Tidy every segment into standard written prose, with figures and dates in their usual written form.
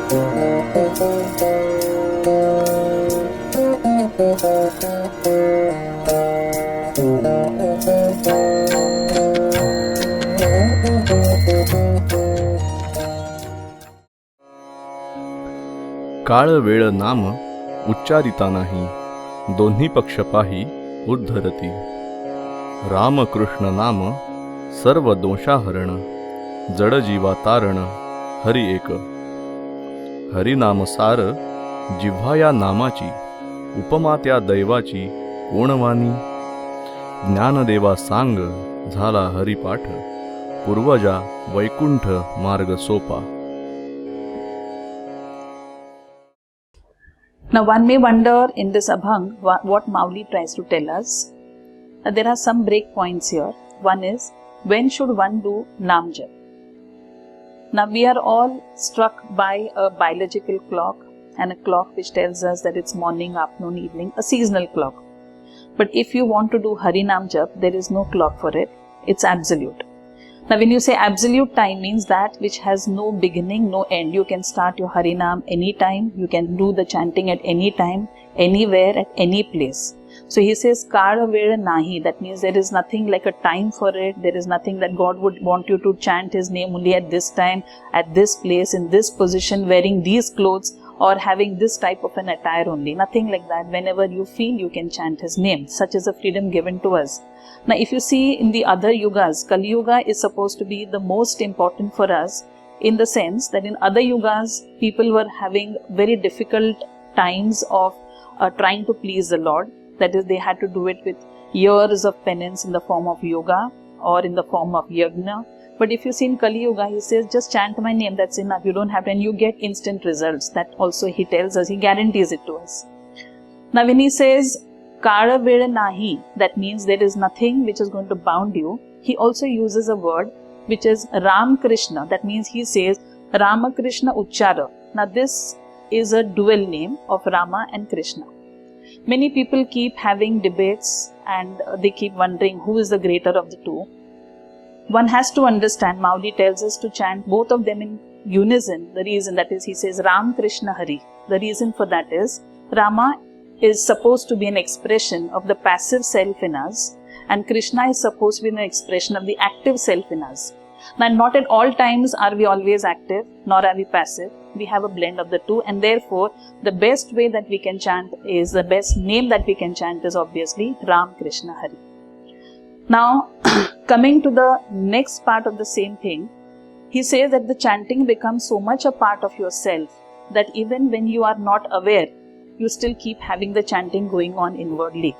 काळ वेळ नाम उच्चारिता नाही, दोन्ही पक्ष पाही उद्धरती. राम कृष्ण नाम सर्व दोषाहरण, जड जीवा तारण हरि एक. हरिनाम सार जिव्हा या नामाची, उपमा त्या दैवाची कोणवानी. ज्ञानदेवा सांग झाला हरिपाठ, पूर्वजा वैकुंठ मार्ग सोपा. Now one may wonder in this Abhanga what Mauli tries to tell us. There are some break points here. One is, when should one do Nam Jap? Now we are all struck by a biological clock and a clock which tells us that it's morning, afternoon, evening, a seasonal clock. But if you want to do Hari Nam Jap, there is no clock for it. It's absolute. Now when you say absolute time, means that which has no beginning, no end. You can start your Harinam anytime. You can do the chanting at any time, anywhere, at any place. So he says, Kala Veda Nahi. That means there is nothing like a time for it. There is nothing that God would want you to chant His name only at this time, at this place, in this position, wearing these clothes, or having this type of an attire only. Nothing like that. Whenever you feel, you can chant His name. Such is a freedom given to us. Now, if you see in the other yugas, Kali Yuga is supposed to be the most important for us, in the sense that in other yugas, people were having very difficult times of trying to please the Lord. That is, they had to do it with years of penance in the form of yoga or in the form of yajna. But if you see in Kali Yuga, he says, just chant my name, that's enough. You don't have to, and you get instant results. That also he tells us, he guarantees it to us. Now, when he says, Kala Veda Nahi, that means there is nothing which is going to bound you. He also uses a word which is Ram Krishna. That means he says Rama Krishna Uchchara. Now this is a dual name of Rama and Krishna. Many people keep having debates and they keep wondering who is the greater of the two. One has to understand, Mauli tells us to chant both of them in unison. The reason that is, he says Ram Krishna Hari. The reason for that is, Rama is supposed to be an expression of the passive self in us, and Krishna is supposed to be an expression of the active self in us. Now, not at all times are we always active, nor are we passive. We have a blend of the two, and therefore, the best way that we can chant is, the best name that we can chant is obviously Ram Krishna Hari. Now, coming to the next part of the same thing, he says that the chanting becomes so much a part of yourself that even when you are not aware, you still keep having the chanting going on inwardly.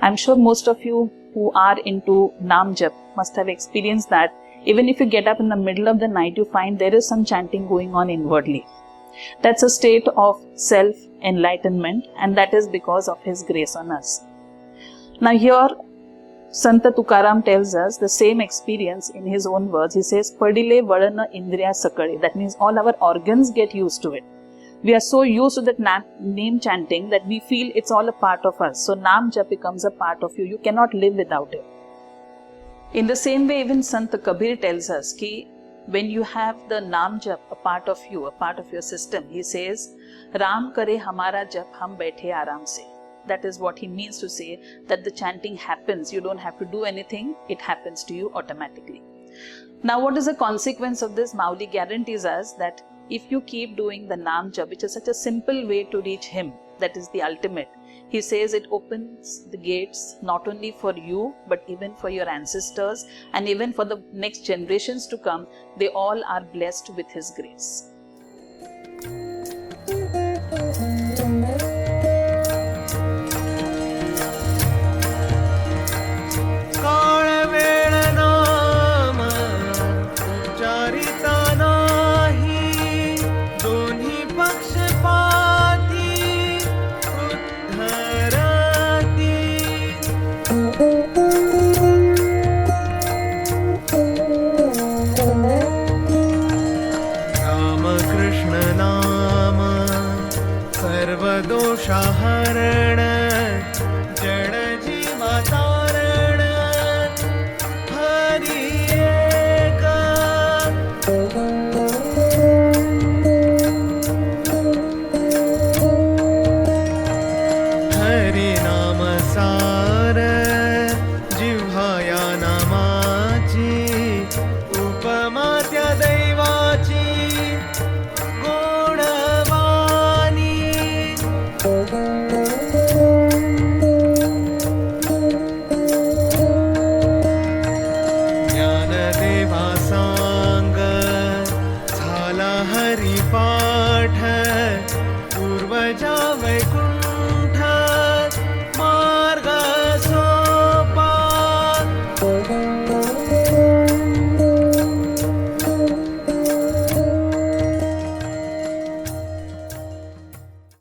I'm sure most of you who are into Nam Jap must have experienced that. Even if you get up in the middle of the night, you find there is some chanting going on inwardly. That's a state of self-enlightenment, and that is because of His grace on us. Now here, Sant Tukaram tells us the same experience in his own words. He says, Padile Vadana Indriya Sakade. That means all our organs get used to it. We are so used to that name chanting that we feel it's all a part of us. So Nam Jap becomes a part of you. You cannot live without it. In the same way, even Sant Kabir tells us that when you have the Nam Jap a part of you, a part of your system, he says, Ram kare hamara jap hum baithe aaram se. That is what he means to say, that the chanting happens. You don't have to do anything. It happens to you automatically. Now, what is the consequence of this? Mauli guarantees us that if you keep doing the Nam Jap, which is such a simple way to reach Him, that is the ultimate, he says it opens the gates not only for you, but even for your ancestors and even for the next generations to come. They all are blessed with His grace. Shah